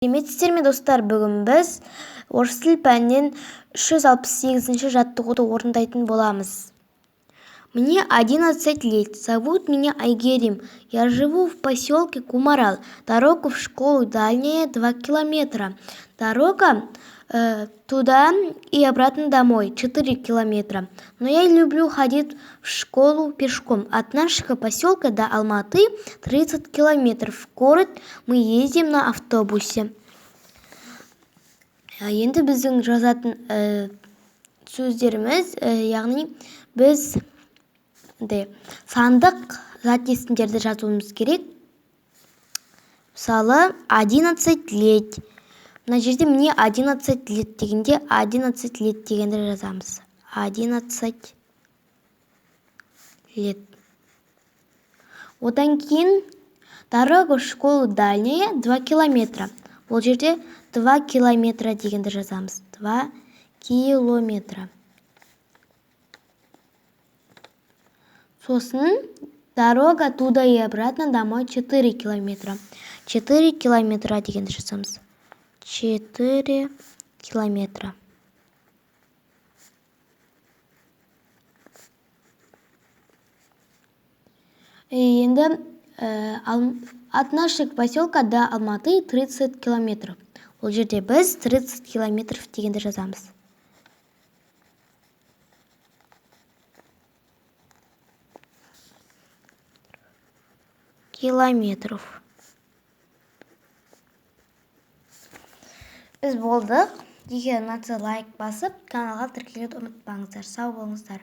Сәлеметсіздер ме достар, бүгін біз орыс тіл пәнінен 368-ші жаттығуды орындайтын боламыз. Мне 11 лет, зовут меня Айгерим. Я живу в поселке Кумарал. Дорога в школу дальняя 2 километра. Дорога туда и обратно домой 4 километра. Но я люблю ходить в школу пешком. От нашего поселка до Алматы 30 километров. В город мы ездим на автобусе. Енді біздің жазатын сөздеріміз, яғни біз сандық зат есімдерді жазуымыз керек. Мысалы, 11 лет. Мына жерде мне 11 лет дегенде 11 лет дегенді жазамыз. 11 лет. Одан кейін дорога в школу дальняя 2 километра. Бұл жерде 2 километра дегенді жазамыз. 2 километра. Сосын дорога туда и обратно домой 4 километра. 4 километра дегенді жазамыз. 4 километра. Енді от нашего поселка до Алматы 30 километров. Ол жерде біз 30 километров дегенді жазамыз. Километров. Біз болдық. Егер ұнатса лайк басып, каналға тіркелуді ұмытпаңыздар. Сау болыңыздар.